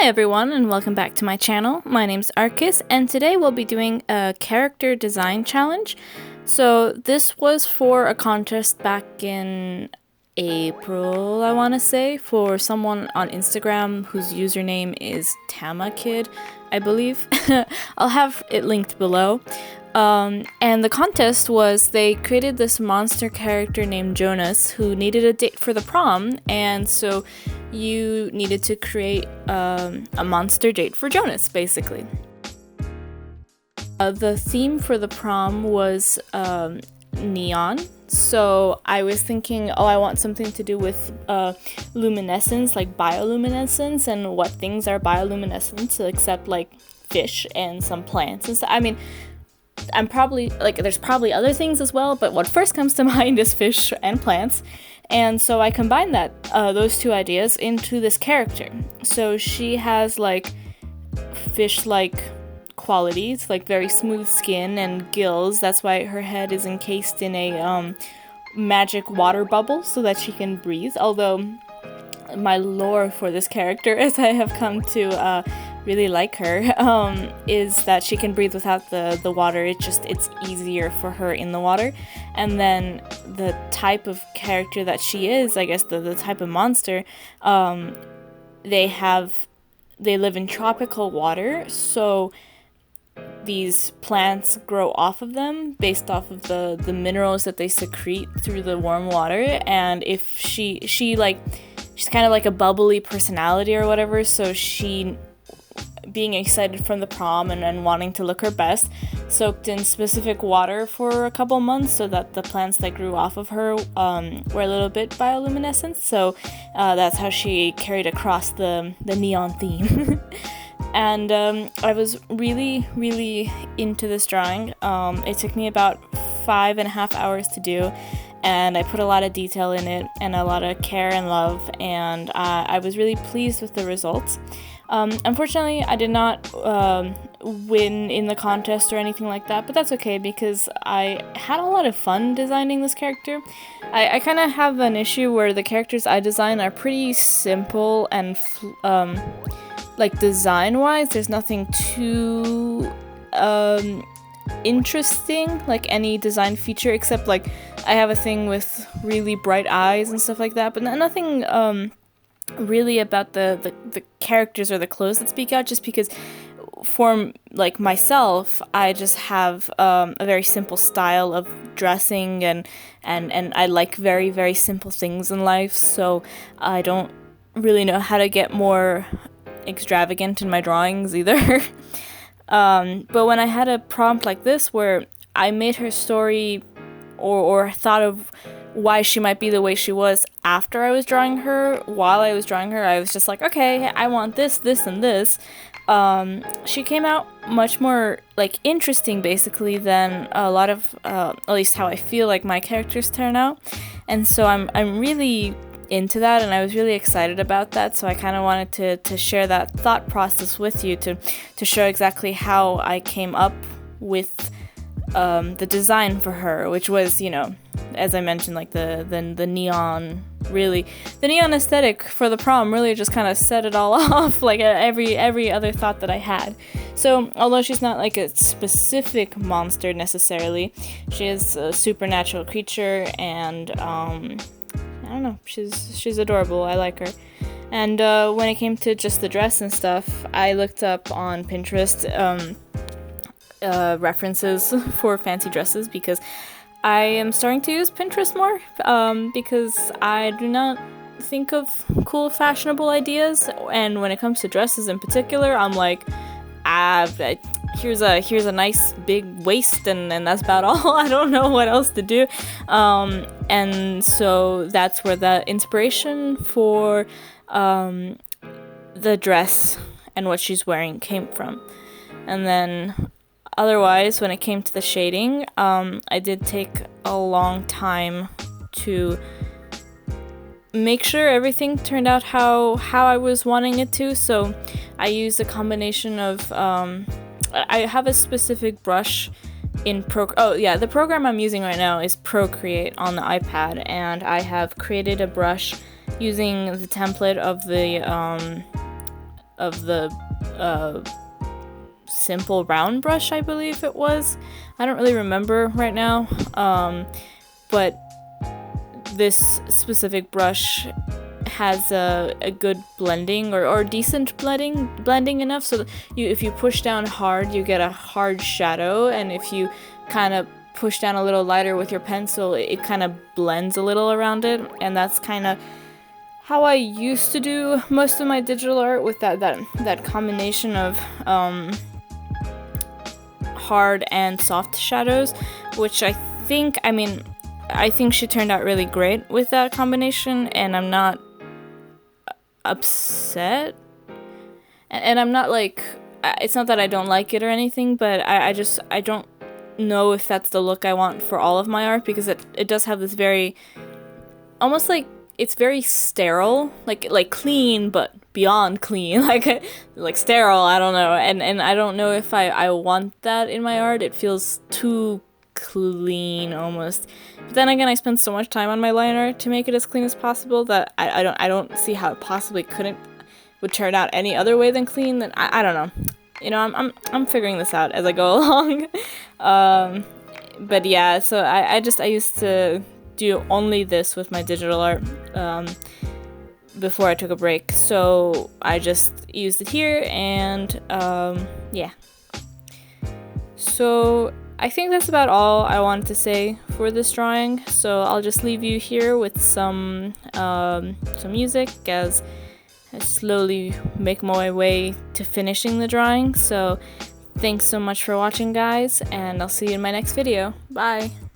everyone, and welcome back to my channel. My name's Arcus, and today we'll be doing a character design challenge. So this was for a contest back in April, I want to say, for someone on Instagram whose username is TamaKid, I believe. I'll have it linked below. And the contest was they created this monster character named Jonas who needed a date for the prom, and so you needed to create a monster date for Jonas, basically. The theme for the prom was neon, so I was thinking, I want something to do with luminescence, like bioluminescence, and what things are bioluminescent, except like fish and some plants and stuff. I mean, there's probably other things as well, but what first comes to mind is fish and plants. And so I combined those two ideas into this character. So she has like fish-like qualities, like very smooth skin and gills. That's why her head is encased in a magic water bubble so that she can breathe. Although my lore for this character, as I have come to really like her, is that she can breathe without the water. It's easier for her in the water. And then the type of character that she is, I guess the type of monster, they live in tropical water, so these plants grow off of them based off of the minerals that they secrete through the warm water. And if she's kind of like a bubbly personality or whatever, so she, being excited from the prom and wanting to look her best, soaked in specific water for a couple months so that the plants that grew off of her were a little bit bioluminescent. So that's how she carried across the neon theme. And I was really, really into this drawing. It took me about 5.5 hours to do, and I put a lot of detail in it and a lot of care and love, and I was really pleased with the results. Unfortunately, I did not win in the contest or anything like that, but that's okay because I had a lot of fun designing this character. I kind of have an issue where the characters I design are pretty simple and like design-wise, there's nothing too interesting, like any design feature, except like I have a thing with really bright eyes and stuff like that, but nothing really about the characters or the clothes that speak out, just because for like myself, I just have a very simple style of dressing, and I like very, very simple things in life, so I don't really know how to get more extravagant in my drawings either. But when I had a prompt like this where I made her story or thought of why she might be the way she was after I was drawing her, while I was drawing her, I was just like, okay, I want this, and this. She came out much more like interesting basically than a lot of, at least how I feel like my characters turn out. And so I'm really into that, and I was really excited about that, so I kind of wanted to share that thought process with you to show exactly how I came up with the design for her, which was, as I mentioned, like the neon, really, the neon aesthetic for the prom really just kind of set it all off, like every other thought that I had. So although she's not like a specific monster necessarily, she is a supernatural creature, and I don't know, she's adorable. I like her. And when it came to just the dress and stuff, I looked up on Pinterest references for fancy dresses, because I am starting to use Pinterest more, because I do not think of cool, fashionable ideas, and when it comes to dresses in particular, I'm like, here's a nice big waist, and that's about all. I don't know what else to do. And so that's where the inspiration for the dress and what she's wearing came from. And then otherwise, when it came to the shading, I did take a long time to make sure everything turned out how I was wanting it to. So I used a combination of I have a specific brush in the program I'm using right now is Procreate on the iPad, and I have created a brush using the template of the the simple round brush, I believe it was. I don't really remember right now, but this specific brush has a good blending or decent blending enough so that if you push down hard, you get a hard shadow, and if you kind of push down a little lighter with your pencil, it kind of blends a little around it. And that's kind of how I used to do most of my digital art, with that combination of hard and soft shadows, which I think she turned out really great with that combination, and I'm not upset, and I'm not like, it's not that I don't like it or anything, but I don't know if that's the look I want for all of my art, because it does have this very, almost like, it's very sterile, like clean but beyond clean, like sterile, I don't know, and I don't know if I want that in my art. It feels too clean almost. But then again, I spend so much time on my line art to make it as clean as possible that I don't see how it possibly would turn out any other way than clean. Then I don't know. You know, I'm figuring this out as I go along. But yeah, so I used to do only this with my digital art before I took a break. So I just used it here, and yeah. So I think that's about all I wanted to say for this drawing. So I'll just leave you here with some music as I slowly make my way to finishing the drawing. So thanks so much for watching, guys, and I'll see you in my next video. Bye!